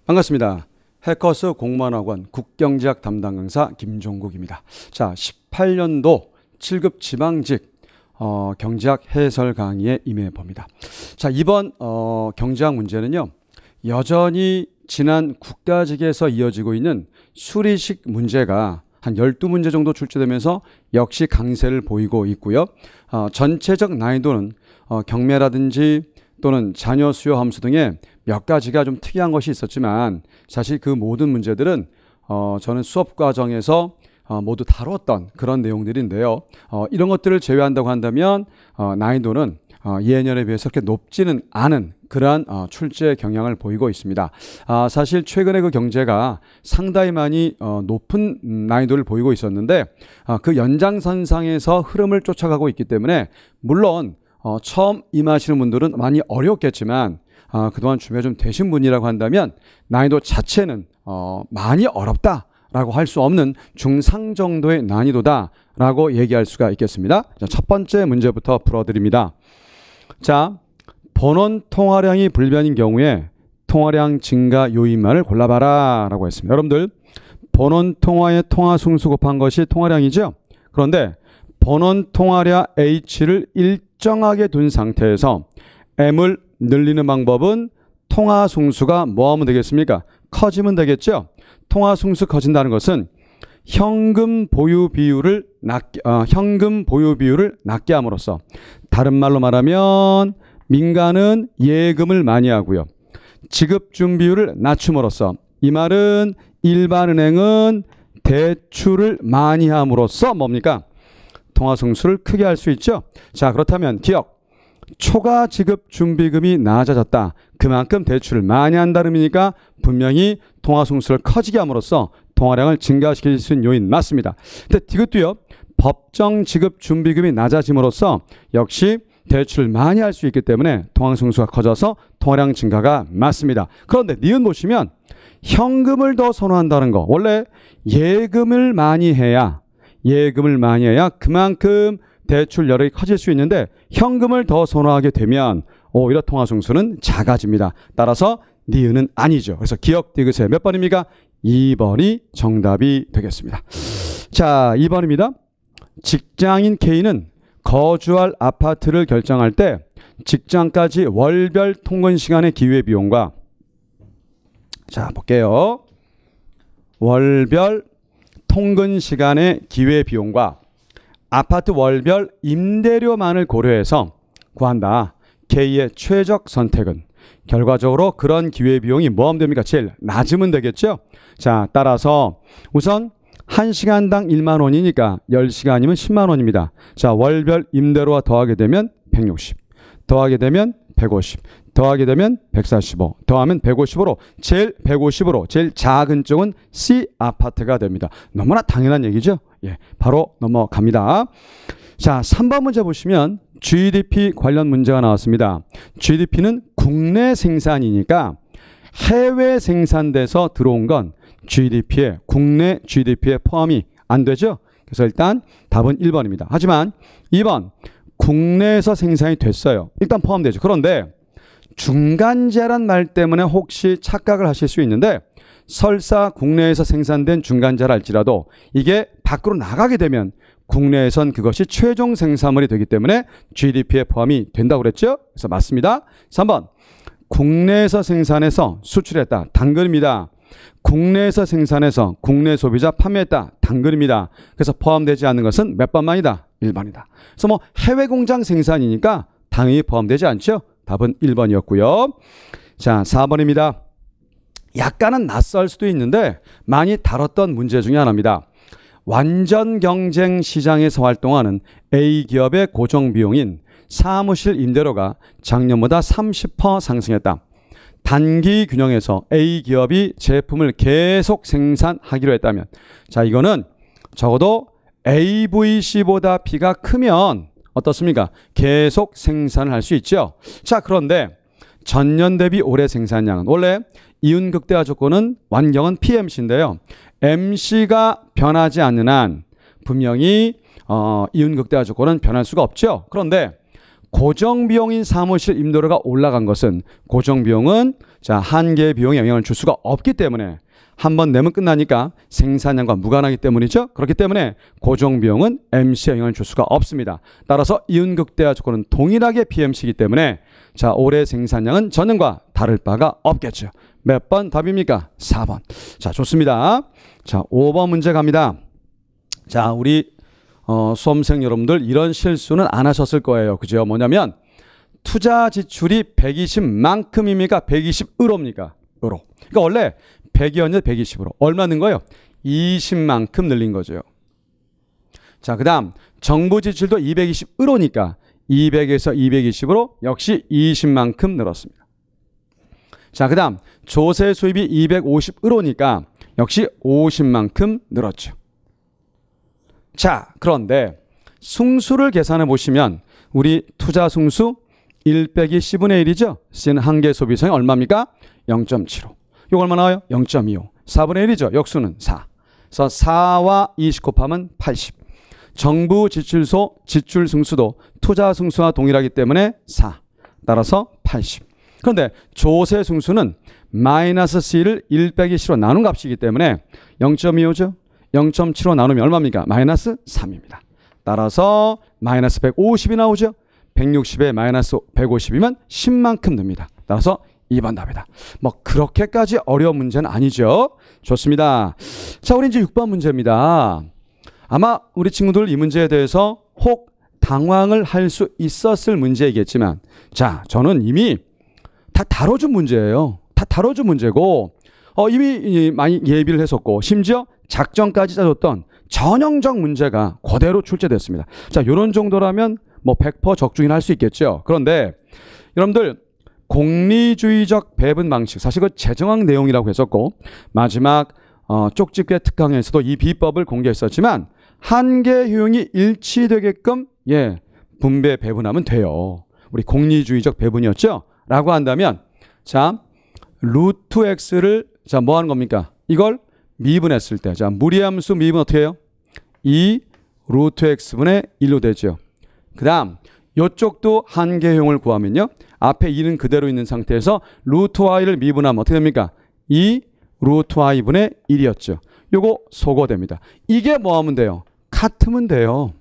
반갑습니다. 해커스 공무원학원 국경제학 담당 강사 김종국입니다. 자, 18년도 7급 지망직 경제학 해설 강의에 임해 봅니다. 자, 이번 경제학 문제는요, 여전히 지난 국가직에서 이어지고 있는 수리식 문제가 한 12문제 정도 출제되면서 역시 강세를 보이고 있고요. 전체적 난이도는 경매라든지 또는 자녀 수요 함수 등의 몇 가지가 좀 특이한 것이 있었지만 사실 그 모든 문제들은 저는 수업 과정에서 모두 다뤘던 그런 내용들인데요. 이런 것들을 제외한다고 한다면 난이도는 예년에 비해서 그렇게 높지는 않은 그러한 출제 경향을 보이고 있습니다. 사실 최근에 그 경제가 상당히 많이 높은 난이도를 보이고 있었는데 그 연장선상에서 흐름을 쫓아가고 있기 때문에 물론 처음 임하시는 분들은 많이 어렵겠지만 그동안 준비가 좀 되신 분이라고 한다면 난이도 자체는 많이 어렵다라고 할 수 없는 중상 정도의 난이도다라고 얘기할 수가 있겠습니다. 자, 첫 번째 문제부터 풀어드립니다. 자, 본원 통화량이 불변인 경우에 통화량 증가 요인만을 골라봐라 라고 했습니다. 여러분들, 본원 통화의 통화 승수 곱한 것이 통화량이죠. 그런데 본원 통화량 H를 일정하게 둔 상태에서 M을 늘리는 방법은 통화 승수가 뭐 하면 되겠습니까? 커지면 되겠죠. 통화 승수 커진다는 것은 현금 보유 비율을 낮게 함으로써, 다른 말로 말하면 민간은 예금을 많이 하고요, 지급 준비율을 낮춤으로써, 이 말은 일반은행은 대출을 많이 함으로써 뭡니까? 통화 승수를 크게 할 수 있죠. 자, 그렇다면 기억, 초과 지급 준비금이 낮아졌다. 그만큼 대출을 많이 한다는 의미니까 분명히 통화 승수를 커지게 함으로써 통화량을 증가시킬 수 있는 요인 맞습니다. 근데 이것도요, 법정 지급 준비금이 낮아짐으로써 역시 대출을 많이 할 수 있기 때문에 통화 승수가 커져서 통화량 증가가 맞습니다. 그런데 니은 보시면 현금을 더 선호한다는 거, 원래 예금을 많이 해야 그만큼 대출 여력이 커질 수 있는데 현금을 더 선호하게 되면 오히려 통화 승수는 작아집니다. 따라서 니은은 아니죠. 그래서 기억 디귿의 몇 번입니까? 2번이 정답이 되겠습니다. 자, 2번입니다. 직장인 K는 거주할 아파트를 결정할 때 직장까지 월별 통근 시간의 기회비용과, 자, 볼게요. 월별 통근 시간의 기회비용과 아파트 월별 임대료만을 고려해서 구한다. K의 최적 선택은 결과적으로 그런 기회비용이 뭐 하면 됩니까? 제일 낮으면 되겠죠. 자, 따라서 우선 1시간당 1만 원이니까 10시간이면 10만 원입니다. 자, 월별 임대료와 더하게 되면 160, 더하게 되면 150, 더하게 되면 145, 더하면 150으로 제일 작은 쪽은 C 아파트가 됩니다. 너무나 당연한 얘기죠. 예, 바로 넘어갑니다. 자, 3번 문제 보시면 GDP 관련 문제가 나왔습니다. GDP는 국내 생산이니까 해외 생산돼서 들어온 건 국내 GDP에 포함이 안 되죠. 그래서 일단 답은 1번입니다. 하지만 2번, 국내에서 생산이 됐어요. 일단 포함되죠. 그런데 중간재란 말 때문에 혹시 착각을 하실 수 있는데, 설사 국내에서 생산된 중간재라 할지라도 이게 밖으로 나가게 되면 국내에선 그것이 최종 생산물이 되기 때문에 GDP에 포함이 된다고 그랬죠. 그래서 맞습니다. 3번, 국내에서 생산해서 수출했다. 당근입니다. 국내에서 생산해서 국내 소비자 판매했다. 당근입니다. 그래서 포함되지 않는 것은 몇 번만이다? 1번이다. 그래서 뭐 해외 공장 생산이니까 당연히 포함되지 않죠. 답은 1번이었고요. 자, 4번입니다. 약간은 낯설 수도 있는데 많이 다뤘던 문제 중에 하나입니다. 완전 경쟁 시장에서 활동하는 A기업의 고정비용인 사무실 임대료가 작년보다 30% 상승했다. 단기 균형에서 A기업이 제품을 계속 생산하기로 했다면, 자, 이거는 적어도 AVC보다 B가 크면 어떻습니까? 계속 생산을 할 수 있죠. 자, 그런데 전년 대비 올해 생산량은, 원래 이윤극대화 조건은 완경은 PMC인데요. MC가 변하지 않는 한 분명히 이윤극대화 조건은 변할 수가 없죠. 그런데 고정비용인 사무실 임대료가 올라간 것은 고정비용은 자, 한계 비용에 영향을 줄 수가 없기 때문에 한 번 내면 끝나니까 생산량과 무관하기 때문이죠. 그렇기 때문에 고정비용은 MC에 영향을 줄 수가 없습니다. 따라서 이윤극대화 조건은 동일하게 BMC이기 때문에 자, 올해 생산량은 전년과 다를 바가 없겠죠. 몇 번 답입니까? 4번. 자, 좋습니다. 자, 5번 문제 갑니다. 자, 우리 수험생 여러분들 이런 실수는 안 하셨을 거예요. 그죠? 뭐냐면 투자 지출이 120만큼입니까? 120으로입니까? 으로. 그러니까 원래 100이었는데 120으로. 얼마 는 거예요? 20만큼 늘린 거죠. 자, 그 다음 정부 지출도 220으로니까 200에서 220으로 역시 20만큼 늘었습니다. 자, 그 다음 조세 수입이 250으로니까 역시 50만큼 늘었죠. 자, 그런데 승수를 계산해 보시면 우리 투자 승수 1 빼기 C분의 1이죠. C는 한계 소비성이 얼마입니까? 0.75. 이거 얼마 나와요? 0.25. 4분의 1이죠. 역수는 4. 그래서 4와 20 곱하면 80. 정부 지출소 지출 승수도 투자 승수와 동일하기 때문에 4. 따라서 80. 그런데 조세 승수는 마이너스 C를 1 빼기 C로 나눈 값이기 때문에 0.25죠. 0.75 나누면 얼마입니까? 마이너스 3입니다. 따라서 마이너스 150이 나오죠. 160에 마이너스 150이면 10만큼 듭니다. 따라서 2번 답이다. 뭐 그렇게까지 어려운 문제는 아니죠. 좋습니다. 자, 우리 이제 6번 문제입니다. 아마 우리 친구들 이 문제에 대해서 혹 당황을 할 수 있었을 문제이겠지만 저는 이미 다 다뤄준 문제예요. 다 다뤄준 문제고 이미 많이 예비를 했었고 심지어 작전까지 짜줬던 전형적 문제가 그대로 출제됐습니다. 자, 이런 정도라면 뭐 100% 적중이나 할 수 있겠죠. 그런데 여러분들 공리주의적 배분 방식, 사실 그 재정학 내용이라고 했었고 마지막 쪽집게 특강에서도 이 비법을 공개했었지만 한계 효용이 일치되게끔 분배 배분하면 돼요. 우리 공리주의적 배분이었죠. 라고 한다면 자, 루트 x를 자, 뭐 하는 겁니까? 이걸 미분했을 때 자, 무리함수 미분 어떻게 해요? 2 루트 x분의 1로 되죠. 그 다음 이쪽도 한계효용을 구하면요. 앞에 2는 그대로 있는 상태에서 루트 y를 미분하면 어떻게 됩니까? 2 루트 y분의 1이었죠. 요거 소거됩니다. 이게 뭐 하면 돼요? 같으면 돼요.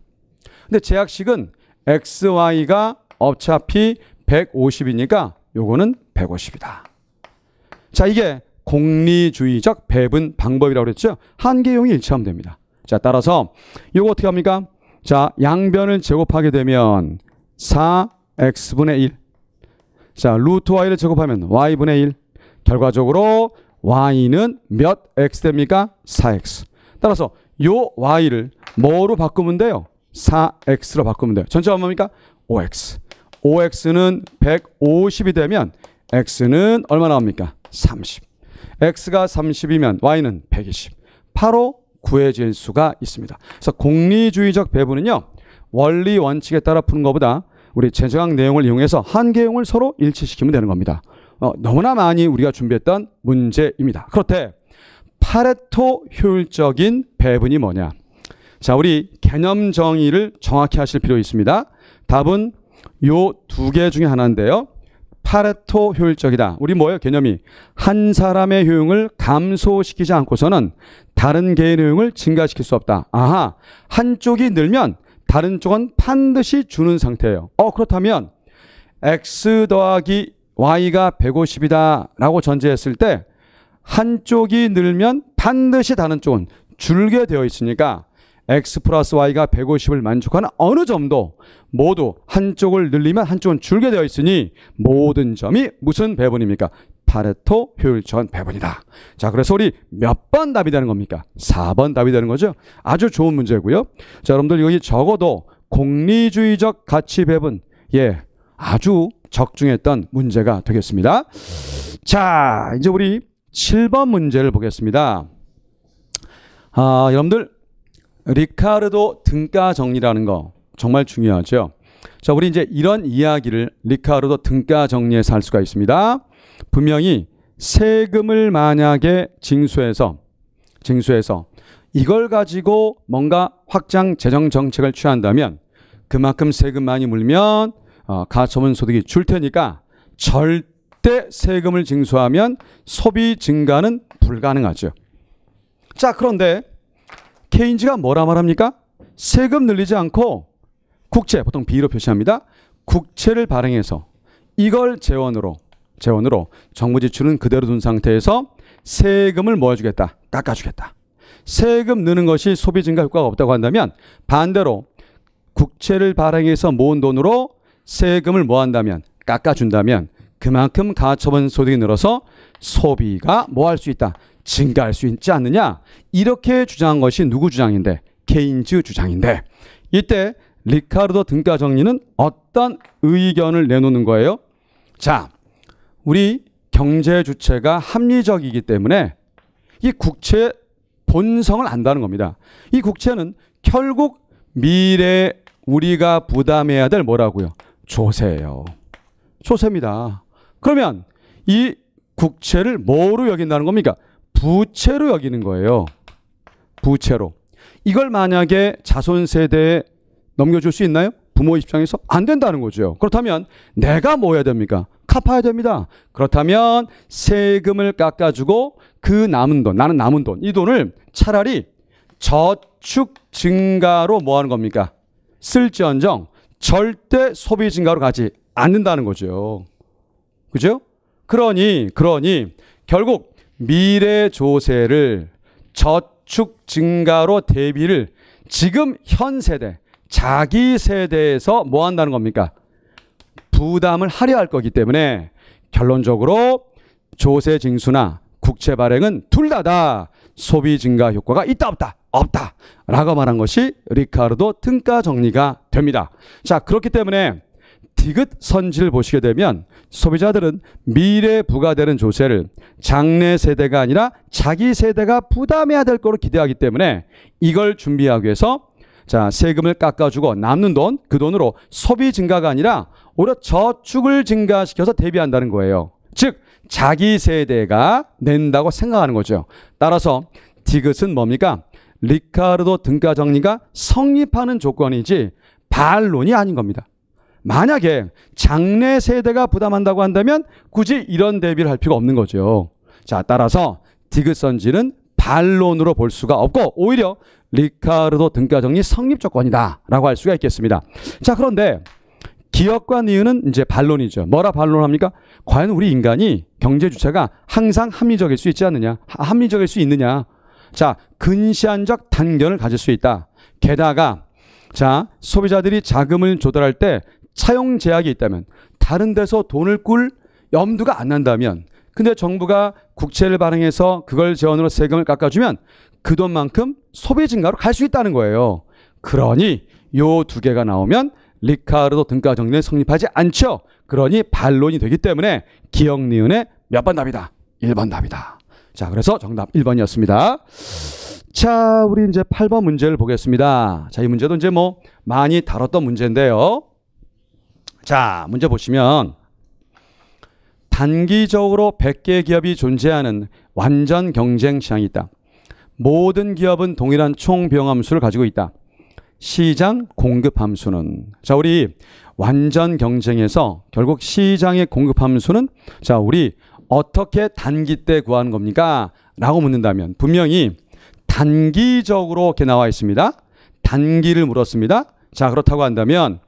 근데 제약식은 xy가 어차피 150이니까 요거는 150이다. 자, 이게 공리주의적 배분 방법이라고 그랬죠. 한계용이 일치하면 됩니다. 자, 따라서 이거 어떻게 합니까? 자, 양변을 제곱하게 되면 4x분의 1. 자, 루트 y를 제곱하면 y분의 1. 결과적으로 y는 몇 x 됩니까? 4x. 따라서 요 y를 뭐로 바꾸면 돼요? 4x로 바꾸면 돼요. 전체가 얼마입니까? 5x. 5x는 150이 되면 x는 얼마 나옵니까? 30. x가 30이면 y는 120. 바로 구해질 수가 있습니다. 그래서 공리주의적 배분은요. 원리 원칙에 따라 푸는 것보다 우리 재정학 내용을 이용해서 한계용을 서로 일치시키면 되는 겁니다. 너무나 많이 우리가 준비했던 문제입니다. 그렇대 파레토 효율적인 배분이 뭐냐? 자, 우리 개념 정의를 정확히 하실 필요 있습니다. 답은 요 두 개 중에 하나인데요. 파레토 효율적이다. 우리 뭐예요? 개념이 한 사람의 효용을 감소시키지 않고서는 다른 개인의 효용을 증가시킬 수 없다. 아하, 한쪽이 늘면 다른 쪽은 반드시 주는 상태예요. 그렇다면 x 더하기 y가 150이다 라고 전제했을 때 한쪽이 늘면 반드시 다른 쪽은 줄게 되어 있으니까 x 플러스 y가 150을 만족하는 어느 점도 모두 한쪽을 늘리면 한쪽은 줄게 되어 있으니 모든 점이 무슨 배분입니까? 파레토 효율적인 배분이다. 자, 그래서 우리 몇 번 답이 되는 겁니까? 4번 답이 되는 거죠. 아주 좋은 문제고요. 자, 여러분들 여기 적어도 공리주의적 가치 배분 아주 적중했던 문제가 되겠습니다. 자, 이제 우리 7번 문제를 보겠습니다. 여러분들 리카르도 등가 정리라는 거 정말 중요하죠. 자, 우리 이제 이런 이야기를 리카르도 등가 정리에서 할 수가 있습니다. 분명히 세금을 만약에 징수해서 이걸 가지고 뭔가 확장 재정 정책을 취한다면 그만큼 세금 많이 물면 가처분 소득이 줄 테니까 절대 세금을 징수하면 소비 증가는 불가능하죠. 자, 그런데 케인즈가 뭐라 말합니까? 세금 늘리지 않고 국채, 보통 B로 표시합니다. 국채를 발행해서 이걸 재원으로 정부 지출은 그대로 둔 상태에서 세금을 뭐 해주겠다? 깎아주겠다. 세금 느는 것이 소비 증가 효과가 없다고 한다면 반대로 국채를 발행해서 모은 돈으로 세금을 뭐 한다면? 깎아준다면 그만큼 가처분 소득이 늘어서 소비가 뭐 할 수 있다? 증가할 수 있지 않느냐? 이렇게 주장한 것이 누구 주장인데? 케인즈 주장인데 이때 리카르도 등가정리는 어떤 의견을 내놓는 거예요? 자, 우리 경제 주체가 합리적이기 때문에 이 국채의 본성을 안다는 겁니다. 이 국채는 결국 미래에 우리가 부담해야 될 뭐라고요? 조세예요. 조세입니다. 그러면 이 국채를 뭐로 여긴다는 겁니까? 부채로 여기는 거예요. 부채로. 이걸 만약에 자손 세대에 넘겨줄 수 있나요? 부모 입장에서 안 된다는 거죠. 그렇다면 내가 뭐 해야 됩니까? 갚아야 됩니다. 그렇다면 세금을 깎아주고 그 남은 돈, 나는 남은 돈, 이 돈을 차라리 저축 증가로 뭐 하는 겁니까? 쓸지언정 절대 소비 증가로 가지 않는다는 거죠. 그죠? 그러니 결국 미래 조세를 저축 증가로 대비를 지금 현 세대, 자기 세대에서 뭐 한다는 겁니까? 부담을 하려 할 거기 때문에 결론적으로 조세 징수나 국채 발행은 둘 다 소비 증가 효과가 있다 없다? 없다 라고 말한 것이 리카르도 등가 정리가 됩니다. 자, 그렇기 때문에 디귿 선지를 보시게 되면 소비자들은 미래에 부과되는 조세를 장래 세대가 아니라 자기 세대가 부담해야 될 거로 기대하기 때문에 이걸 준비하기 위해서 자, 세금을 깎아주고 남는 돈, 그 돈으로 소비 증가가 아니라 오히려 저축을 증가시켜서 대비한다는 거예요. 즉 자기 세대가 낸다고 생각하는 거죠. 따라서 디귿은 뭡니까? 리카르도 등가 정리가 성립하는 조건이지 반론이 아닌 겁니다. 만약에 장래 세대가 부담한다고 한다면 굳이 이런 대비를 할 필요가 없는 거죠. 자, 따라서 디귿 선지는 반론으로 볼 수가 없고 오히려 리카르도 등가 정리 성립 조건이다 라고 할 수가 있겠습니다. 자, 그런데 기업과 니은은 이제 반론이죠. 뭐라 반론합니까? 과연 우리 인간이 경제 주체가 항상 합리적일 수 있지 않느냐? 합리적일 수 있느냐? 자, 근시안적 단견을 가질 수 있다. 게다가 자, 소비자들이 자금을 조달할 때 차용 제약이 있다면 다른 데서 돈을 꿀 염두가 안 난다면 근데 정부가 국채를 발행해서 그걸 재원으로 세금을 깎아주면 그 돈만큼 소비 증가로 갈 수 있다는 거예요. 그러니 요 두 개가 나오면 리카르도 등가 정리는 성립하지 않죠. 그러니 반론이 되기 때문에 기억 니은의 몇 번 답이다? 1번 답이다. 자, 그래서 정답 1번이었습니다. 자, 우리 이제 8번 문제를 보겠습니다. 자, 이 문제도 이제 뭐 많이 다뤘던 문제인데요. 자, 문제 보시면 단기적으로 100개 기업이 존재하는 완전 경쟁 시장이 있다. 모든 기업은 동일한 총 비용 함수를 가지고 있다. 시장 공급 함수는 자, 우리 완전 경쟁에서 결국 시장의 공급 함수는 자, 우리 어떻게 단기 때 구하는 겁니까? 라고 묻는다면 분명히 단기적으로 이렇게 나와 있습니다. 단기를 물었습니다. 자, 그렇다고 한다면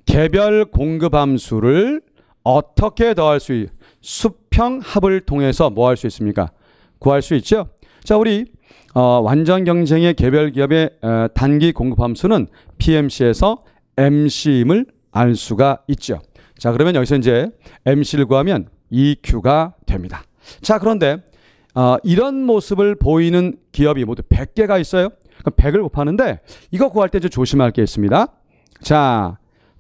개별 공급 함수를 어떻게 더할 수 있 수평 합을 통해서 뭐 할 수 있습니까? 구할 수 있죠. 자, 우리 완전 경쟁의 개별 기업의 단기 공급 함수는 PMC에서 MC임을 알 수가 있죠. 자, 그러면 여기서 이제 MC를 구하면 EQ가 됩니다. 자, 그런데 이런 모습을 보이는 기업이 모두 100개가 있어요. 그럼 100을 곱하는데 이거 구할 때 좀 조심할 게 있습니다. 자,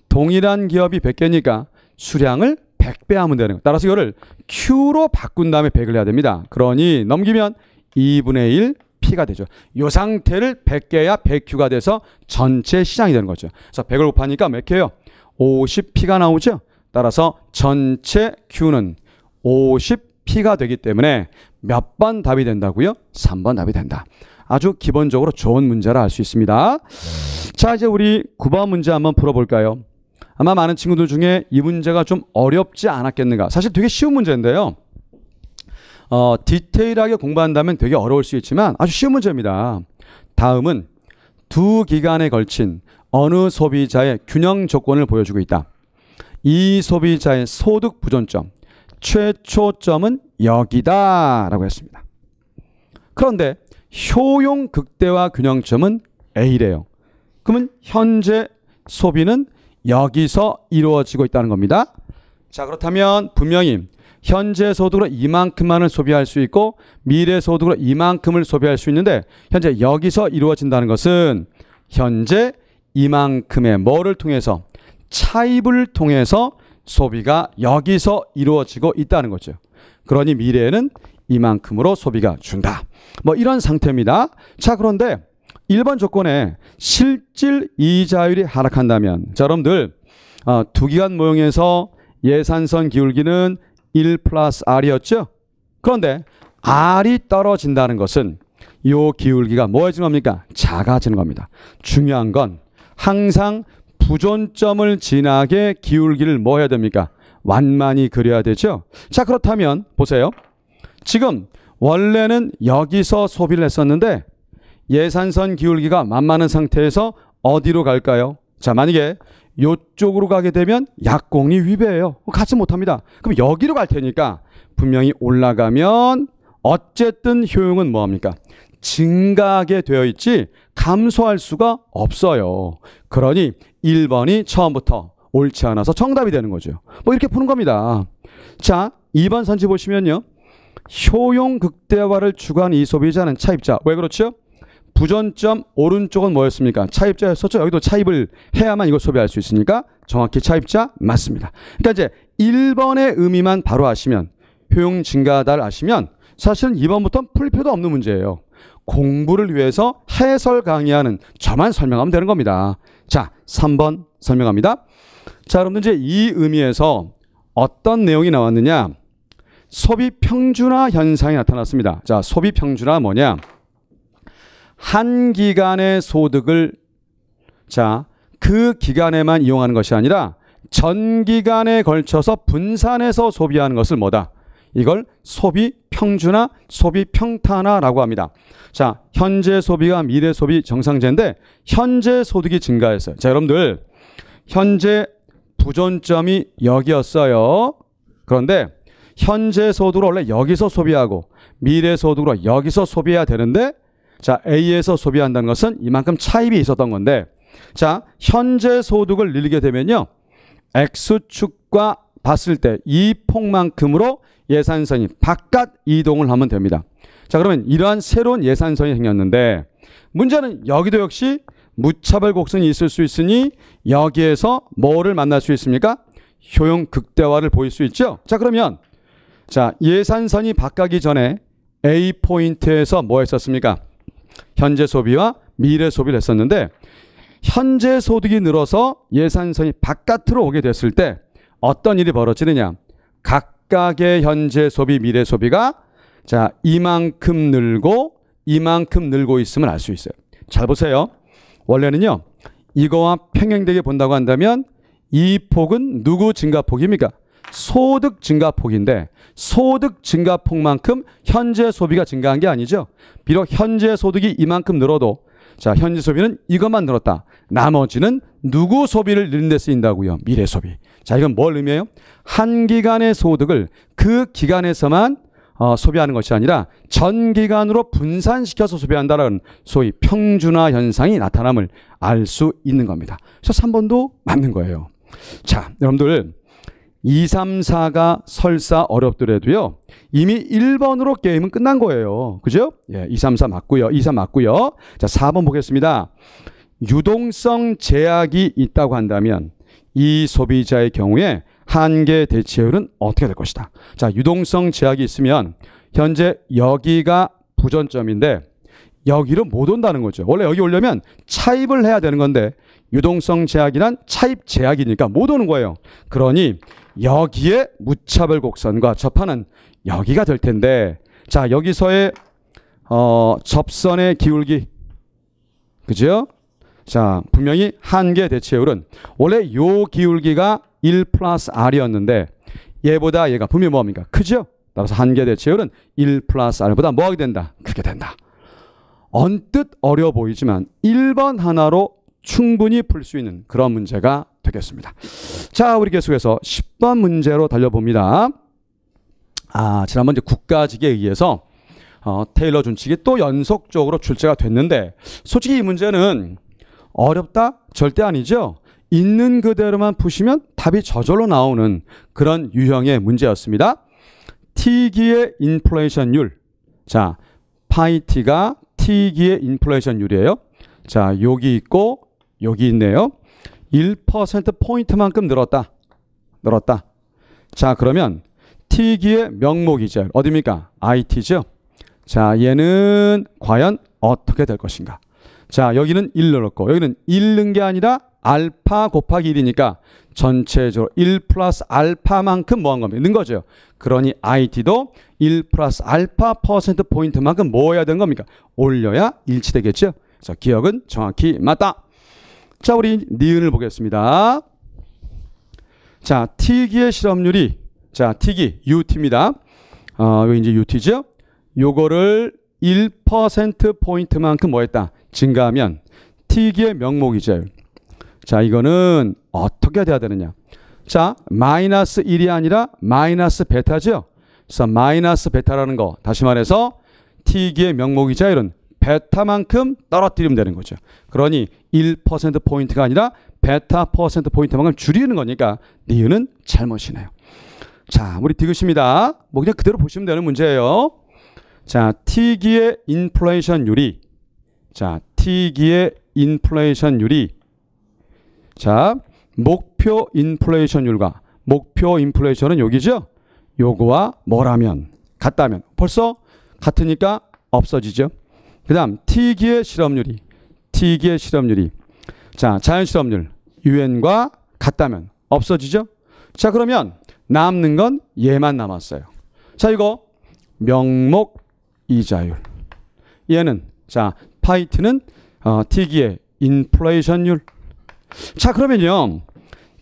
동일한 기업이 100개니까 수량을 100배 하면 되는 거예요. 따라서 이거를 Q로 바꾼 다음에 100을 해야 됩니다. 그러니 넘기면 2분의 1 P가 되죠. 이 상태를 100개야 100Q가 돼서 전체 시장이 되는 거죠. 그래서 100을 곱하니까 몇 개요? 50P가 나오죠. 따라서 전체 Q는 50P가 되기 때문에 몇 번 답이 된다고요? 3번 답이 된다. 아주 기본적으로 좋은 문제라 할 수 있습니다. 자, 이제 우리 9번 문제 한번 풀어볼까요? 아마 많은 친구들 중에 이 문제가 좀 어렵지 않았겠는가. 사실 되게 쉬운 문제인데요. 디테일하게 공부한다면 되게 어려울 수 있지만 아주 쉬운 문제입니다. 다음은 두 기간에 걸친 어느 소비자의 균형 조건을 보여주고 있다. 이 소비자의 소득 부존점, 최초점은 여기다 라고 했습니다. 그런데 효용 극대화 균형점은 A래요. 그러면 현재 소비는 여기서 이루어지고 있다는 겁니다. 자, 그렇다면 분명히 현재 소득으로 이만큼만을 소비할 수 있고 미래 소득으로 이만큼을 소비할 수 있는데 현재 여기서 이루어진다는 것은 현재 이만큼의 뭐를 통해서 차입을 통해서 소비가 여기서 이루어지고 있다는 거죠. 그러니 미래에는 이만큼으로 소비가 준다. 뭐 이런 상태입니다. 자, 그런데 1번 조건에 실질 이자율이 하락한다면 자, 여러분들 두 기간 모형에서 예산선 기울기는 1 플러스 R이었죠. 그런데 R이 떨어진다는 것은 이 기울기가 뭐해지는 겁니까? 작아지는 겁니다. 중요한 건 항상 부존점을 지나게 기울기를 뭐 해야 됩니까? 완만히 그려야 되죠. 자, 그렇다면 보세요. 지금 원래는 여기서 소비를 했었는데 예산선 기울기가 만만한 상태에서 어디로 갈까요? 자, 만약에 이쪽으로 가게 되면 약공이 위배예요. 가지 못합니다. 그럼 여기로 갈 테니까 분명히 올라가면 어쨌든 효용은 뭐합니까? 증가하게 되어 있지 감소할 수가 없어요. 그러니 1번이 처음부터 옳지 않아서 정답이 되는 거죠. 뭐 이렇게 푸는 겁니다. 자, 2번 선지 보시면요. 효용 극대화를 추구한 이 소비자는 차입자. 왜 그렇죠? 부존점 오른쪽은 뭐였습니까? 차입자였었죠. 여기도 차입을 해야만 이걸 소비할 수 있으니까 정확히 차입자 맞습니다. 그러니까 이제 1번의 의미만 바로 아시면 효용 증가하다를 아시면 사실은 2번부터는 풀 필요도 없는 문제예요. 공부를 위해서 해설 강의하는 저만 설명하면 되는 겁니다. 자, 3번 설명합니다. 자, 여러분들 이제 이 의미에서 어떤 내용이 나왔느냐? 소비 평준화 현상이 나타났습니다. 자, 소비 평준화 뭐냐? 한 기간의 소득을 자, 그 기간에만 이용하는 것이 아니라 전 기간에 걸쳐서 분산해서 소비하는 것을 뭐다? 이걸 소비 평준화, 소비 평탄화라고 합니다. 자, 현재 소비가 미래 소비 정상제인데 현재 소득이 증가했어요. 자, 여러분들 현재 부존점이 여기였어요. 그런데 현재 소득으로 원래 여기서 소비하고 미래 소득으로 여기서 소비해야 되는데 자, A에서 소비한다는 것은 이만큼 차입이 있었던 건데 자, 현재 소득을 늘리게 되면요. X축과 봤을 때 이 폭만큼으로 예산선이 바깥 이동을 하면 됩니다. 자, 그러면 이러한 새로운 예산선이 생겼는데 문제는 여기도 역시 무차별 곡선이 있을 수 있으니 여기에서 뭐를 만날 수 있습니까? 효용 극대화를 보일 수 있죠. 자, 그러면 자, 예산선이 바뀌기 전에 A 포인트에서 뭐 했었습니까? 현재 소비와 미래 소비를 했었는데 현재 소득이 늘어서 예산선이 바깥으로 오게 됐을 때 어떤 일이 벌어지느냐? 각각의 현재 소비, 미래 소비가 자, 이만큼 늘고 있음을 알 수 있어요. 잘 보세요. 원래는요. 이거와 평행되게 본다고 한다면 이 폭은 누구 증가폭입니까? 소득 증가폭인데 소득 증가폭만큼 현재 소비가 증가한 게 아니죠. 비록 현재 소득이 이만큼 늘어도 자, 현재 소비는 이것만 늘었다. 나머지는 누구 소비를 늘리는 데 쓰인다고요? 미래 소비. 자, 이건 뭘 의미해요? 한 기간의 소득을 그 기간에서만 소비하는 것이 아니라 전 기간으로 분산시켜서 소비한다는 소위 평준화 현상이 나타남을 알 수 있는 겁니다. 그래서 3번도 맞는 거예요. 자, 여러분들 2, 3, 4가 설사 어렵더라도요. 이미 1번으로 게임은 끝난 거예요. 그죠? 예, 2, 3, 4 맞고요. 2, 3 맞고요. 자, 4번 보겠습니다. 유동성 제약이 있다고 한다면 이 소비자의 경우에 한계 대체율은 어떻게 될 것이다. 자, 유동성 제약이 있으면 현재 여기가 부존점인데 여기로 못 온다는 거죠. 원래 여기 오려면 차입을 해야 되는 건데 유동성 제약이란 차입 제약이니까 못 오는 거예요. 그러니 여기에 무차별 곡선과 접하는 여기가 될 텐데 자, 여기서의 접선의 기울기 그죠? 자, 분명히 한계 대체율은 원래 요 기울기가 1 플러스 R이었는데 얘보다 얘가 분명히 뭐합니까? 크죠? 따라서 한계 대체율은 1 플러스 R보다 뭐하게 된다? 크게 된다. 언뜻 어려워 보이지만 1번 하나로 충분히 풀 수 있는 그런 문제가 되겠습니다. 자, 우리 계속해서 10번 문제로 달려봅니다. 지난번 이제 국가직에 의해서 테일러 준칙이 또 연속적으로 출제가 됐는데 솔직히 이 문제는 어렵다? 절대 아니죠. 있는 그대로만 푸시면 답이 저절로 나오는 그런 유형의 문제였습니다. T기의 인플레이션율. 자, 파이 T가 T기의 인플레이션율이에요. 자, 여기 있고 여기 있네요. 1%포인트만큼 늘었다. 자, 그러면 T기의 명목이자 어디입니까? IT죠. 자, 얘는 과연 어떻게 될 것인가? 자, 여기는 1 넣었고 여기는 1 넣은 게 아니라 알파 곱하기 1이니까 전체적으로 1 플러스 알파만큼 뭐 한 겁니다? 넣은 거죠. 그러니 IT도 1 플러스 알파 퍼센트 포인트만큼 뭐 해야 되는 겁니까? 올려야 일치되겠죠. 그래서 기억은 정확히 맞다. 자, 우리 니은을 보겠습니다. 자, T기의 실업률이 자, T기 UT입니다. 여기 이제 UT죠. 요거를 1% 포인트만큼 뭐 했다? 증가하면 T기의 명목이죠. 자, 이거는 어떻게 돼야 되느냐? 자, 마이너스 1이 아니라 마이너스 베타죠. 그래서 마이너스 베타라는 거 다시 말해서 T기의 명목이자율은 베타만큼 떨어뜨리면 되는 거죠. 그러니 1%포인트가 아니라 베타 퍼센트 포인트만큼 줄이는 거니까 니은은 잘못이네요. 자, 우리 디귿입니다. 뭐 그냥 그대로 보시면 되는 문제예요. 자, T기의 인플레이션율이 자, T기의 인플레이션율이 자, 목표 인플레이션율과 목표 인플레이션은 여기죠. 요거와 뭐라면 같다면 벌써 같으니까 없어지죠. 그 다음 T기의 실업률이 자, 자연 실업률 UN과 같다면 없어지죠. 자, 그러면 남는 건 얘만 남았어요. 자, 이거 명목 이자율. 얘는 자, 파이트는 T기의 인플레이션율. 자, 그러면요.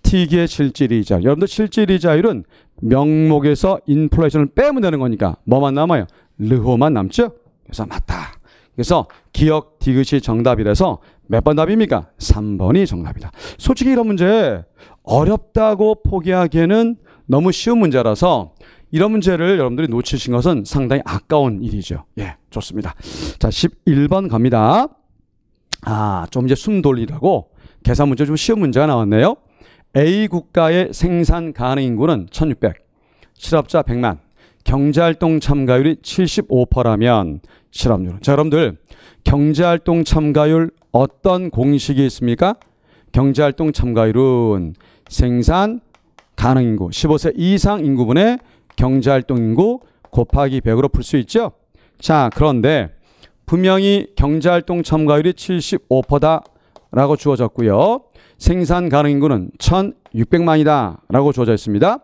T기의 실질이자. 여러분들 실질이자율은 명목에서 인플레이션을 빼면 되는 거니까 뭐만 남아요? 르호만 남죠? 그래서 맞다. 그래서 기억 디귿이 정답이라서 몇 번 답입니까? 3번이 정답이다. 솔직히 이런 문제 어렵다고 포기하기에는 너무 쉬운 문제라서 이런 문제를 여러분들이 놓치신 것은 상당히 아까운 일이죠. 예, 좋습니다. 자, 11번 갑니다. 좀 이제 숨 돌리라고 계산 문제 좀 쉬운 문제가 나왔네요. A 국가의 생산 가능 인구는 1600, 실업자 100만, 경제활동 참가율이 75%라면 실업률은. 자, 여러분들 경제활동 참가율 어떤 공식이 있습니까? 경제활동 참가율은 생산 가능 인구 15세 이상 인구분의 경제활동 인구 곱하기 100으로 풀 수 있죠. 자, 그런데 분명히 경제활동 참가율이 75%다라고 주어졌고요. 생산 가능 인구는 1600만이다 라고 주어져 있습니다.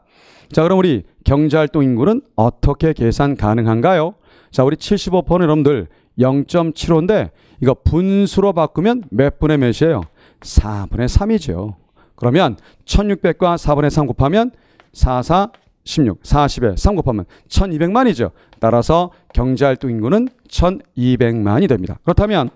자, 그럼 우리 경제활동 인구는 어떻게 계산 가능한가요? 자, 우리 75%는 여러분들 0.75인데 이거 분수로 바꾸면 몇 분의 몇이에요? 4분의 3이죠. 그러면 1600과 4분의 3 곱하면 4, 4, 16, 40에 3 곱하면 1200만이죠. 따라서 경제활동 인구는 1200만이 됩니다. 그렇다면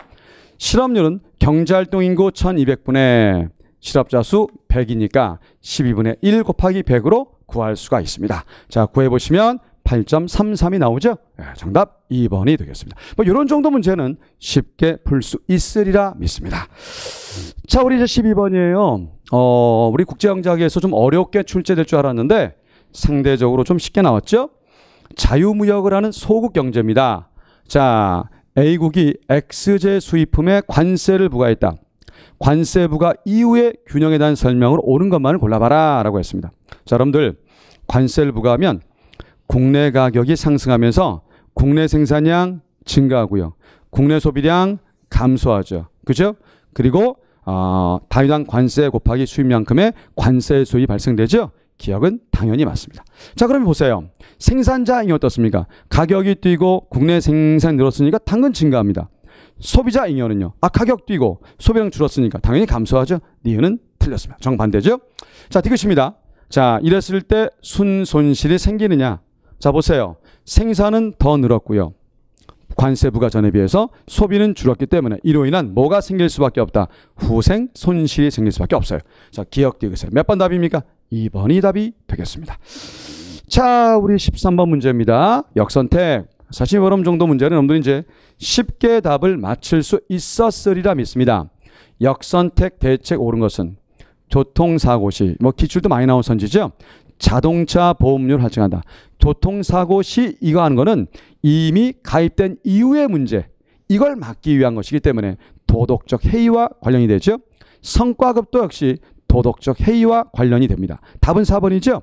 실업률은 경제활동 인구 1200분의 실업자 수 100이니까 12분의 1 곱하기 100으로 구할 수가 있습니다. 자, 구해보시면 8.33이 나오죠. 네, 정답 2번이 되겠습니다. 뭐 이런 정도 문제는 쉽게 풀 수 있으리라 믿습니다. 자, 우리 이제 12번이에요. 우리 국제영작에서 좀 어렵게 출제될 줄 알았는데 상대적으로 좀 쉽게 나왔죠. 자유무역을 하는 소국 경제입니다. 자, A국이 X제 수입품에 관세를 부과했다. 관세 부과 이후의 균형에 대한 설명으로 옳은 것만을 골라봐라 라고 했습니다. 자, 여러분들 관세를 부과하면 국내 가격이 상승하면서 국내 생산량 증가하고요. 국내 소비량 감소하죠. 그죠? 그리고 다유당 관세 곱하기 수입량큼의 관세 수입이 발생되죠. 기억은 당연히 맞습니다. 자, 그러면 보세요. 생산자잉이 어떻습니까? 가격이 뛰고 국내 생산이 늘었으니까 당근 증가합니다. 소비자 잉여는요. 가격 뛰고 소비량 줄었으니까 당연히 감소하죠. 니은은 틀렸습니다. 정반대죠. 자, 디귿입니다. 자, 이랬을 때 순손실이 생기느냐. 자, 보세요. 생산은 더 늘었고요. 관세 부과전에 비해서 소비는 줄었기 때문에 이로 인한 뭐가 생길 수밖에 없다. 후생 손실이 생길 수밖에 없어요. 자, 기억 디귿에 몇 번 답입니까? 2번이 답이 되겠습니다. 자, 우리 13번 문제입니다. 역선택. 사실 이런 정도 문제는 여러분들이 이제 쉽게 답을 맞출 수 있었으리라 믿습니다. 역선택 대책 옳은 것은 교통사고 시, 기출도 많이 나온 선지죠. 자동차 보험료를 할증한다. 교통사고 시 이거 하는 거는 이미 가입된 이후의 문제, 이걸 막기 위한 것이기 때문에 도덕적 해이와 관련이 되죠. 성과급도 역시 도덕적 해이와 관련이 됩니다. 답은 4번이죠.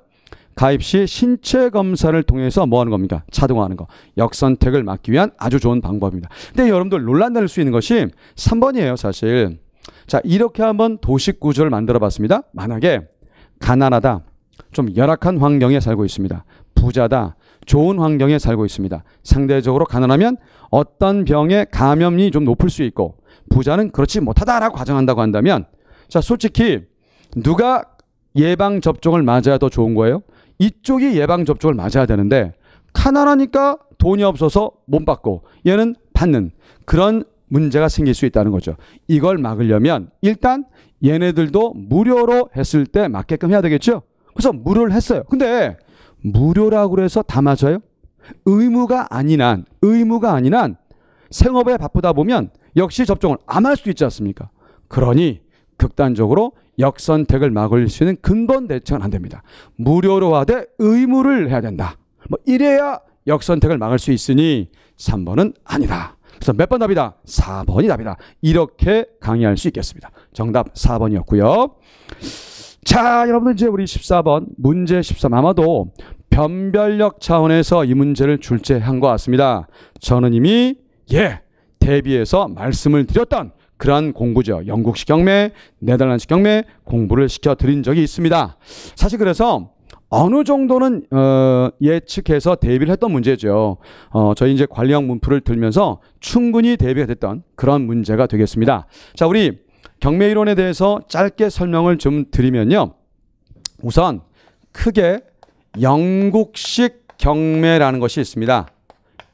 가입 시 신체 검사를 통해서 뭐 하는 겁니까? 자동화하는 거. 역선택을 막기 위한 아주 좋은 방법입니다. 근데 여러분들 논란 될 수 있는 것이 3번이에요, 사실. 자, 이렇게 한번 도식 구조를 만들어 봤습니다. 만약에 가난하다, 좀 열악한 환경에 살고 있습니다. 부자다, 좋은 환경에 살고 있습니다. 상대적으로 가난하면 어떤 병에 감염이 좀 높을 수 있고 부자는 그렇지 못하다라고 가정한다고 한다면, 자, 솔직히 누가 예방접종을 맞아야 더 좋은 거예요? 이쪽이 예방접종을 맞아야 되는데 가난하니까 돈이 없어서 못 받고 얘는 받는 그런 문제가 생길 수 있다는 거죠. 이걸 막으려면 일단 얘네들도 무료로 했을 때 맞게끔 해야 되겠죠. 그래서 무료를 했어요. 근데 무료라고 해서 다 맞아요? 의무가 아닌 한 생업에 바쁘다 보면 역시 접종을 안 할 수 있지 않습니까? 그러니 극단적으로 역선택을 막을 수 있는 근본 대책은 안 됩니다. 무료로 하되 의무를 해야 된다. 이래야 역선택을 막을 수 있으니 3번은 아니다. 그래서 몇 번 답이다? 4번이 답이다. 이렇게 강의할 수 있겠습니다. 정답 4번이었고요. 자, 여러분들 이제 우리 14번 문제 13 아마도 변별력 차원에서 이 문제를 출제한 것 같습니다. 저는 이미 대비해서 말씀을 드렸던 그러한 공부죠. 영국식 경매, 네덜란드식 경매 공부를 시켜드린 적이 있습니다. 사실 그래서 어느 정도는 예측해서 대비를 했던 문제죠. 저희 이제 관리형 문풀을 들면서 충분히 대비가 됐던 그런 문제가 되겠습니다. 자, 우리 경매 이론에 대해서 짧게 설명을 좀 드리면요. 우선 크게 영국식 경매라는 것이 있습니다.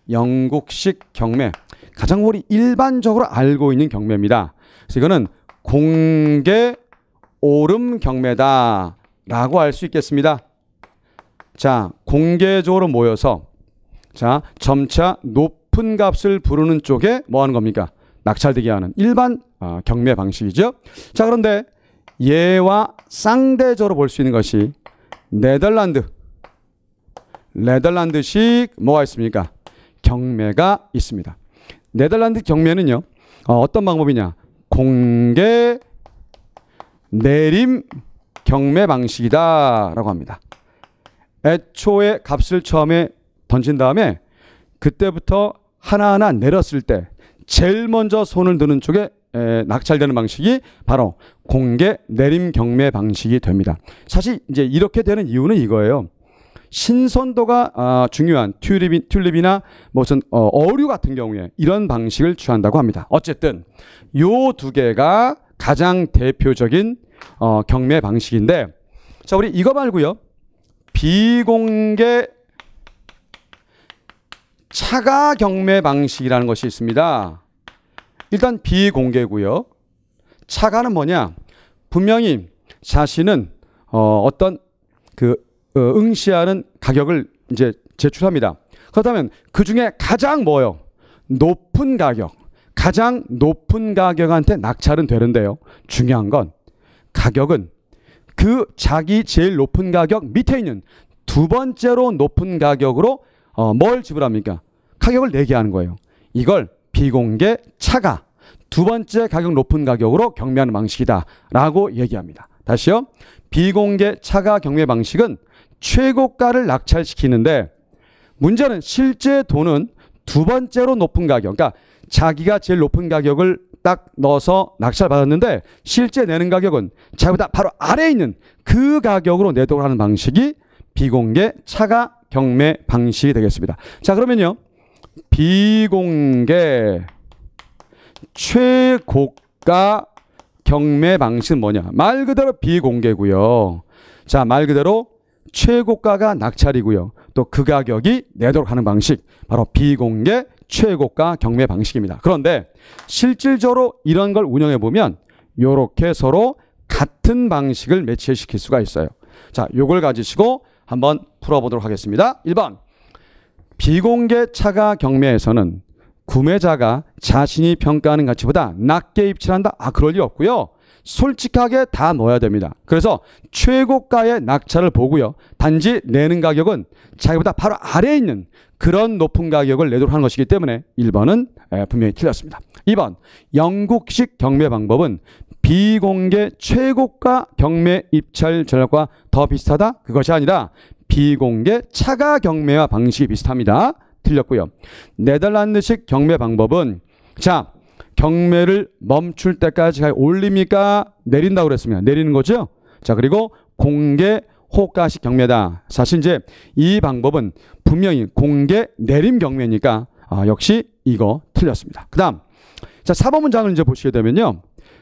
영국식 경매. 가장 우리 일반적으로 알고 있는 경매입니다. 그래서 이거는 공개 오름 경매다라고 할 수 있겠습니다. 자, 공개적으로 모여서 자, 점차 높은 값을 부르는 쪽에 뭐 하는 겁니까? 낙찰되게 하는 일반 경매 방식이죠. 자, 그런데 얘와 쌍대적으로 볼 수 있는 것이 네덜란드식 뭐가 있습니까? 경매가 있습니다. 네덜란드 경매는요. 어떤 방법이냐? 공개 내림 경매 방식이다라고 합니다. 애초에 값을 처음에 던진 다음에 그때부터 하나하나 내렸을 때 제일 먼저 손을 드는 쪽에 낙찰되는 방식이 바로 공개 내림 경매 방식이 됩니다. 사실 이제 이렇게 되는 이유는 이거예요. 신선도가 중요한 튤립이나 무슨 어류 같은 경우에 이런 방식을 취한다고 합니다. 어쨌든 요 두 개가 가장 대표적인 경매 방식인데, 자, 우리 이거 말고요. 비공개 차가 경매 방식이라는 것이 있습니다. 일단 비공개고요. 차가는 뭐냐? 분명히 자신은 어떤 응시하는 가격을 이제 제출합니다. 그렇다면 그 중에 가장 뭐요? 높은 가격, 가장 높은 가격한테 낙찰은 되는데요. 중요한 건 가격은 그 자기 제일 높은 가격 밑에 있는 두 번째로 높은 가격으로 뭘 지불합니까? 가격을 내게 하는 거예요. 이걸 비공개 차가 두 번째 가격 높은 가격으로 경매하는 방식이다라고 얘기합니다. 다시요. 비공개 차가 경매 방식은 최고가를 낙찰시키는데 문제는 실제 돈은 두 번째로 높은 가격, 그러니까 자기가 제일 높은 가격을 딱 넣어서 낙찰받았는데 실제 내는 가격은 자기보다 바로 아래에 있는 그 가격으로 내도록 하는 방식이 비공개 차가 경매 방식이 되겠습니다. 자, 그러면요. 비공개 최고가 경매 방식은 뭐냐? 말 그대로 비공개고요. 자, 말 그대로 최고가가 낙찰이고요. 또 그 가격이 내도록 하는 방식, 바로 비공개 최고가 경매 방식입니다. 그런데 실질적으로 이런 걸 운영해 보면 이렇게 서로 같은 방식을 매치시킬 수가 있어요. 자, 요걸 가지시고 한번 풀어보도록 하겠습니다. 1번, 비공개 차가 경매에서는 구매자가 자신이 평가하는 가치보다 낮게 입찰한다? 그럴 리 없고요. 솔직하게 다 넣어야 됩니다. 그래서 최고가의 낙찰을 보고요. 단지 내는 가격은 자기보다 바로 아래에 있는 그런 높은 가격을 내도록 하는 것이기 때문에 1번은 분명히 틀렸습니다. 2번, 영국식 경매 방법은 비공개 최고가 경매 입찰 전략과 더 비슷하다? 그것이 아니라 비공개 차가 경매와 방식이 비슷합니다. 틀렸고요. 네덜란드식 경매 방법은, 자, 경매를 멈출 때까지 올립니까? 내린다고 그랬습니다. 내리는 거죠? 자, 그리고 공개 호가식 경매다. 사실 이제 이 방법은 분명히 공개 내림 경매니까 역시 이거 틀렸습니다. 그 다음, 자, 4번 문장을 이제 보시게 되면요.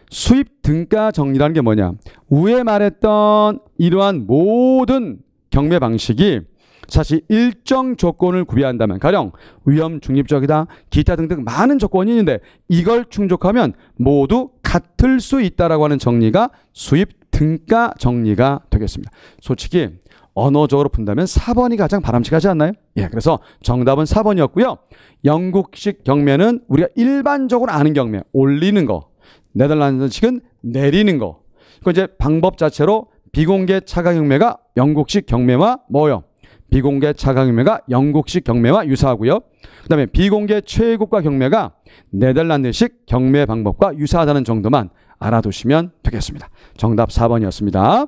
수입 등가 정리라는 게 뭐냐? 위에 말했던 이러한 모든 경매 방식이 사실 일정 조건을 구비한다면, 가령 위험 중립적이다, 기타 등등 많은 조건이 있는데 이걸 충족하면 모두 같을 수 있다라고 하는 정리가 수입 등가 정리가 되겠습니다. 솔직히 언어적으로 푼다면 4번이 가장 바람직하지 않나요? 예, 그래서 정답은 4번이었고요. 영국식 경매는 우리가 일반적으로 아는 경매, 올리는 거. 네덜란드식은 내리는 거. 그 이제 방법 자체로 비공개 차가 경매가 영국식 경매와 뭐요? 비공개 차가 경매가 영국식 경매와 유사하고요. 그 다음에 비공개 최고가 경매가 네덜란드식 경매 방법과 유사하다는 정도만 알아두시면 되겠습니다. 정답 4번이었습니다.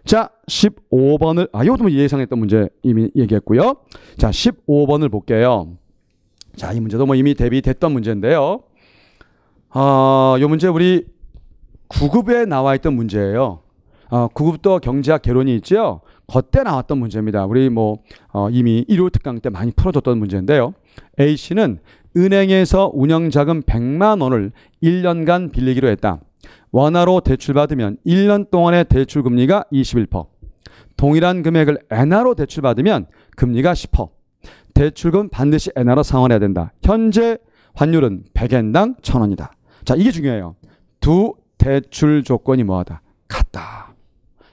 자, 15번을, 이것도 예상했던 문제 이미 얘기했고요. 자, 15번을 볼게요. 자, 이 문제도 이미 대비됐던 문제인데요. 이 문제 우리 9급에 나와 있던 문제예요. 9급도 경제학 개론이 있죠. 그때 나왔던 문제입니다. 우리 이미 1호 특강 때 많이 풀어줬던 문제인데요. A씨는 은행에서 운영자금 100만 원을 1년간 빌리기로 했다. 원화로 대출받으면 1년 동안의 대출금리가 21%. 동일한 금액을 엔화로 대출받으면 금리가 10%. 대출금 반드시 엔화로 상환해야 된다. 현재 환율은 100엔당 1000원이다. 자, 이게 중요해요. 두 대출 조건이 뭐하다? 같다.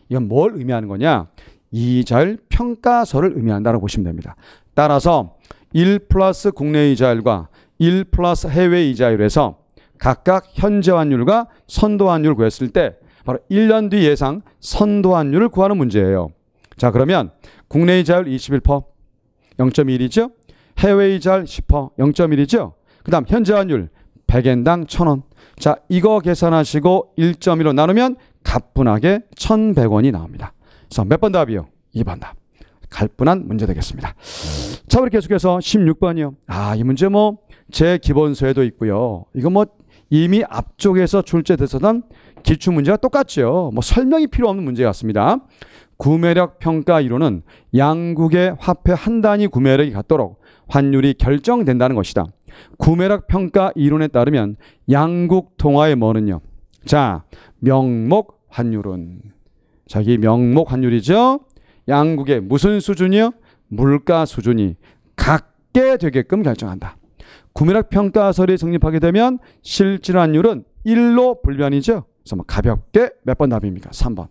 이건 뭘 의미하는 거냐? 이자율 평가서를 의미한다고 보시면 됩니다. 따라서 1 플러스 국내 이자율과 1 플러스 해외 이자율에서 각각 현재 환율과 선도 환율을 구했을 때 바로 1년 뒤 예상 선도 환율을 구하는 문제예요. 자, 그러면 국내 이자율 21%, 0.1이죠. 해외 이자율 10%, 0.1이죠. 그 다음 현재 환율 100엔당 1000원. 자, 이거 계산하시고 1.1로 나누면 가뿐하게 1100원이 나옵니다. 그래서 몇 번 답이요? 2번 답. 갈분한 문제 되겠습니다. 자, 우리 계속해서 16번이요. 이 문제 제 기본서에도 있고요. 이거 이미 앞쪽에서 출제됐었던 기출문제가 똑같죠. 설명이 필요 없는 문제 같습니다. 구매력 평가 이론은 양국의 화폐 한 단위 구매력이 같도록 환율이 결정된다는 것이다. 구매력 평가 이론에 따르면 양국 통화의 뭐는요? 자, 명목 환율은, 자, 이 명목 환율이죠. 양국의 무슨 수준이요? 물가 수준이 같게 되게끔 결정한다. 구매력 평가설이 성립하게 되면 실질 환율은 1로 불변이죠. 그래서 가볍게 몇 번 답입니까? 3번.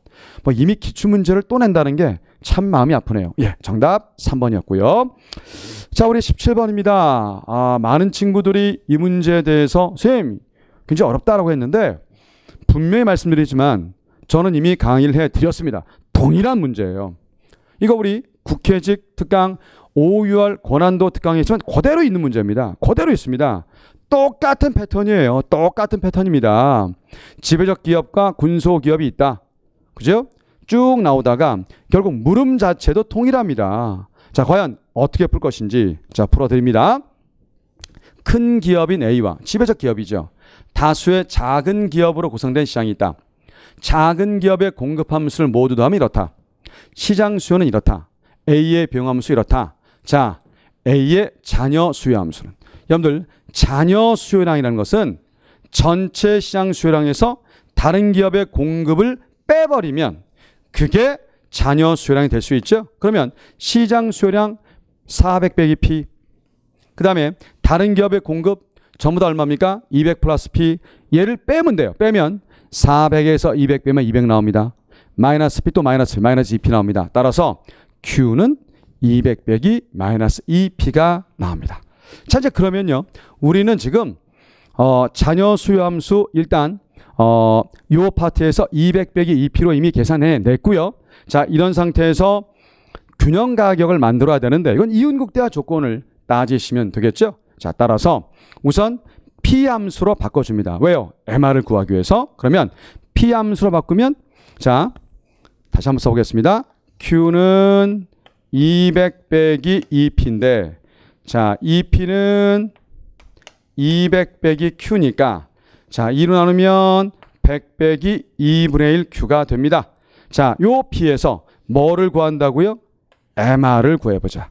이미 기출문제를 또 낸다는 게 참 마음이 아프네요. 예, 정답 3번이었고요. 자, 우리 17번입니다. 많은 친구들이 이 문제에 대해서 선생님 굉장히 어렵다라고 했는데 분명히 말씀드리지만 저는 이미 강의를 해드렸습니다. 동일한 문제예요. 이거 우리 국회직 특강 5, 6월 권한도 특강이지만 그대로 있는 문제입니다. 그대로 있습니다. 똑같은 패턴이에요. 똑같은 패턴입니다. 지배적 기업과 군소기업이 있다. 그죠? 쭉 나오다가 결국 물음 자체도 동일합니다. 자, 과연 어떻게 풀 것인지 자 풀어드립니다. 큰 기업인 A와 지배적 기업이죠. 다수의 작은 기업으로 구성된 시장이 있다. 작은 기업의 공급 함수를 모두 더하면 이렇다. 시장 수요는 이렇다. A의 비용 함수 이렇다. 자, A의 잔여 수요 함수는, 여러분들 잔여 수요량이라는 것은 전체 시장 수요량에서 다른 기업의 공급을 빼버리면 그게 잔여 수요량이 될 수 있죠. 그러면 시장 수요량 400 빼기 P, 그 다음에 다른 기업의 공급 전부 다 얼마입니까? 200 플러스 P. 얘를 빼면 돼요. 빼면 400에서 200 빼면 200 나옵니다. 마이너스 P 또 마이너스 P, 마이너스 2P 나옵니다. 따라서 Q는 200 빼기 마이너스 2P가 나옵니다. 자, 이제 그러면요. 우리는 지금 잔여 수요함수 일단 요 파트에서 200 빼기 2P로 이미 계산해 냈고요. 자, 이런 상태에서 균형 가격을 만들어야 되는데 이건 이윤극대화 조건을 따지시면 되겠죠. 자, 따라서 우선 P 함수로 바꿔줍니다. 왜요? MR을 구하기 위해서. 그러면 P 함수로 바꾸면 자, 다시 한번 써보겠습니다. Q는 200 빼기 2P인데 자, 2P는 200 빼기 Q니까 자, 2로 나누면 100 빼기 2분의 1 Q가 됩니다. 자, 요 P에서 뭐를 구한다고요? MR을 구해보자.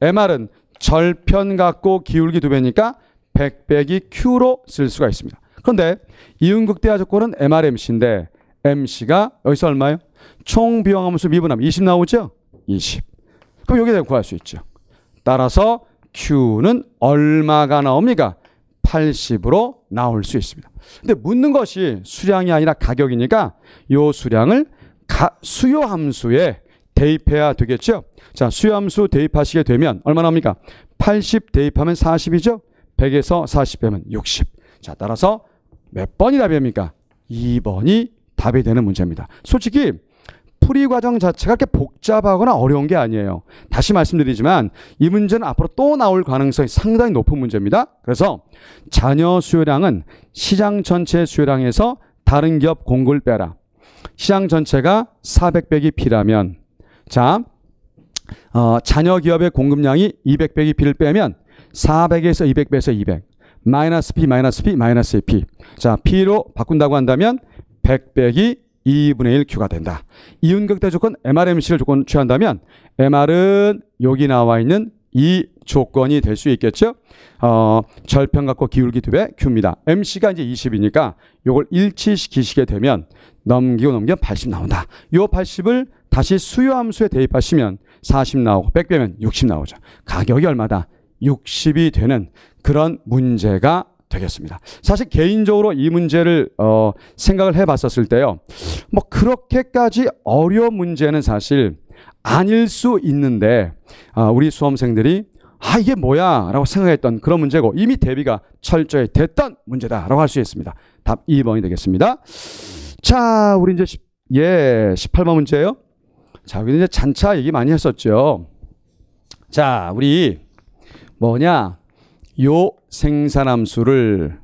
MR은 절편각고 기울기 2배니까 100 빼기 Q로 쓸 수가 있습니다. 그런데 이윤극대화 조건은 MRMC인데 MC가 여기서 얼마요? 총 비용함수 미분하면 20 나오죠? 20. 그럼 여기에 대해 구할 수 있죠. 따라서 Q는 얼마가 나옵니까? 80으로 나올 수 있습니다. 근데 묻는 것이 수량이 아니라 가격이니까 이 수량을 수요함수에 대입해야 되겠죠. 자, 수요함수 대입하시게 되면 얼마 나옵니까? 80 대입하면 40이죠. 100에서 40 빼면 60. 자, 따라서 몇 번이 답입니까? 2번이 답이 되는 문제입니다. 솔직히 풀이 과정 자체가 그렇게 복잡하거나 어려운 게 아니에요. 다시 말씀드리지만 이 문제는 앞으로 또 나올 가능성이 상당히 높은 문제입니다. 그래서 잔여 수요량은 시장 전체 수요량에서 다른 기업 공급을 빼라. 시장 전체가 400 빼기 P라면 자, 잔여 기업의 공급량이 200 빼기 P를 빼면 400에서 200 빼서 200 마이너스 P 마이너스 P 마이너스 P. 자, P로 바꾼다고 한다면 100 빼기 2분의 1 Q가 된다. 이윤극대 조건 MRMC를 조건 취한다면 MR은 여기 나와 있는 이 조건이 될 수 있겠죠. 절편각고 기울기 2배 Q입니다. MC가 이제 20이니까 요걸 일치시키시게 되면 넘기면 80 나온다. 요 80을 다시 수요함수에 대입하시면 40 나오고 100 빼면 60 나오죠. 가격이 얼마다? 60이 되는 그런 문제가 되겠습니다. 사실 개인적으로 이 문제를 생각을 해봤었을 때요. 뭐 그렇게까지 어려운 문제는 사실 아닐 수 있는데 우리 수험생들이 이게 뭐야 라고 생각했던 그런 문제고 이미 대비가 철저히 됐던 문제다라고 할 수 있습니다. 답 2번이 되겠습니다. 자, 우리 이제 18번 문제예요. 자, 여기 이제 잔차 얘기 많이 했었죠. 자, 우리 요 생산함수를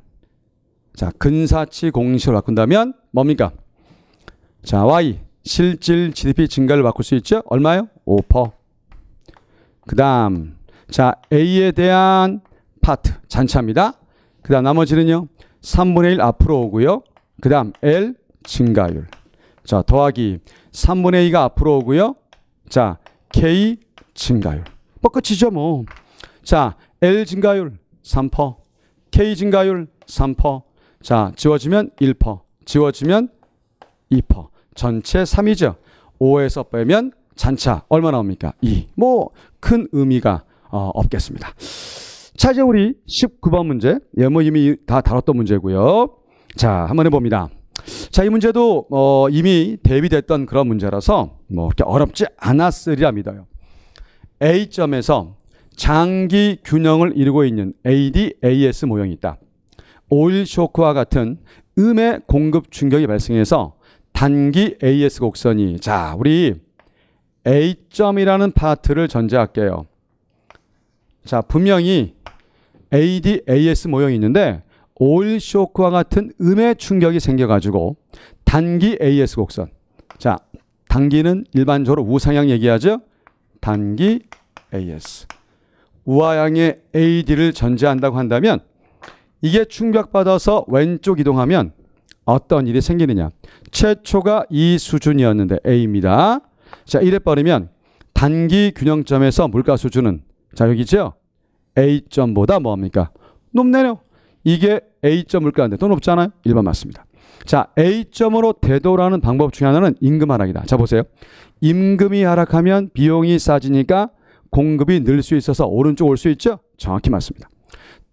자, 근사치 공식으로 바꾼다면 뭡니까? 자, Y 실질 GDP 증가를 바꿀 수 있죠? 얼마요? 5%. 그 다음 자, A에 대한 파트 잔차입니다. 그 다음 나머지는요 3분의 1 앞으로 오고요. 그 다음 L 증가율. 자, 더하기 3분의 2가 앞으로 오고요. 자, K 증가율. 뭐 끝이죠 뭐. 자, L 증가율 3%, K 증가율 3%. 자, 지워지면 1%, 지워지면 2%. 전체 3이죠. 5에서 빼면 잔차 얼마 나옵니까? 2. 뭐 큰 의미가 없겠습니다. 자, 이제 우리 19번 문제. 뭐 이미 다 다뤘던 문제고요. 자, 한번 해봅니다. 자, 이 문제도 이미 대비됐던 그런 문제라서 뭐 그렇게 어렵지 않았으리라 믿어요. A점에서 장기 균형을 이루고 있는 AD/AS 모형이 있다. 오일 쇼크와 같은 음의 공급 충격이 발생해서 단기 AS 곡선이 자, 우리 A점이라는 파트를 전제할게요. 자, 분명히 AD/AS 모형이 있는데 오일 쇼크와 같은 음의 충격이 생겨가지고 단기 AS 곡선. 자, 단기는 일반적으로 우상향 얘기하죠. 단기 AS. 우하향의 AD를 전제한다고 한다면 이게 충격받아서 왼쪽 이동하면 어떤 일이 생기느냐. 최초가 이 수준이었는데 A입니다. 자, 이래 버리면 단기 균형점에서 물가 수준은 자, 여기죠. A점보다 뭐합니까? 높네요. 이게 A점 물가인데 돈 없잖아요. 1번 맞습니다. 자, A점으로 되돌아가는 방법 중에 하나는 임금 하락이다. 자, 보세요. 임금이 하락하면 비용이 싸지니까 공급이 늘 수 있어서 오른쪽 올 수 있죠? 정확히 맞습니다.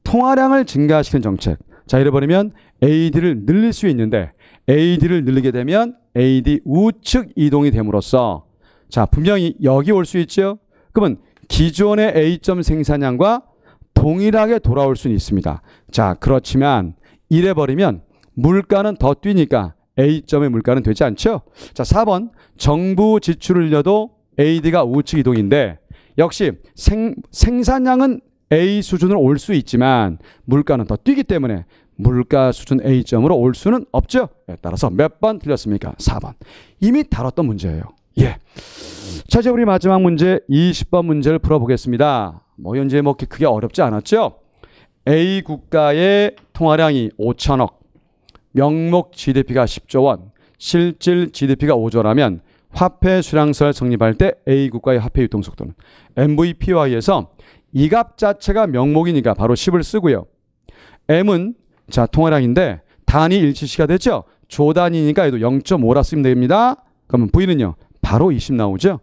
통화량을 증가시키는 정책. 자, 이래버리면 AD를 늘릴 수 있는데 AD를 늘리게 되면 AD 우측 이동이 됨으로써 자, 분명히 여기 올 수 있죠? 그러면 기존의 A점 생산량과 동일하게 돌아올 수는 있습니다. 자, 그렇지만 이래버리면 물가는 더 뛰니까 A점의 물가는 되지 않죠? 자, 4번 정부 지출을 늘려도 AD가 우측 이동인데 역시 생산량은 A 수준으로 올 수 있지만 물가는 더 뛰기 때문에 물가 수준 A점으로 올 수는 없죠. 따라서 몇 번 틀렸습니까? 4번. 이미 다뤘던 문제예요. 예. 자, 이제 우리 마지막 문제 20번 문제를 풀어보겠습니다. 뭐 현재 뭐 크게 어렵지 않았죠? A 국가의 통화량이 5천억, 명목 GDP가 10조 원, 실질 GDP가 5조라면 화폐 수량설 성립할 때 A 국가의 화폐 유통 속도는 MVPY에서 이 값 자체가 명목이니까 바로 10을 쓰고요. M은 자 통화량인데 단위 일치시가 되죠. 조 단위니까 얘도 0.5라 쓰면 됩니다. 그러면 V는요. 바로 20 나오죠.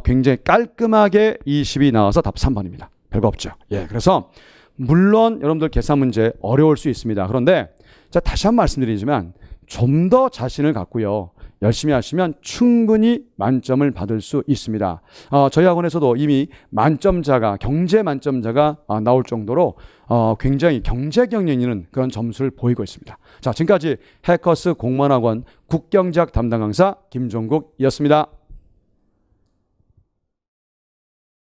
굉장히 깔끔하게 20이 나와서 답 3번입니다. 별거 없죠. 예, 그래서 물론 여러분들 계산 문제 어려울 수 있습니다. 그런데 자 다시 한 번 말씀드리지만 좀 더 자신을 갖고요. 열심히 하시면 충분히 만점을 받을 수 있습니다. 저희 학원에서도 이미 만점자가 경제 만점자가 나올 정도로 굉장히 경제 경련이 있는 그런 점수를 보이고 있습니다. 자, 지금까지 해커스 공무원학원 국경제학 담당 강사 김종국이었습니다.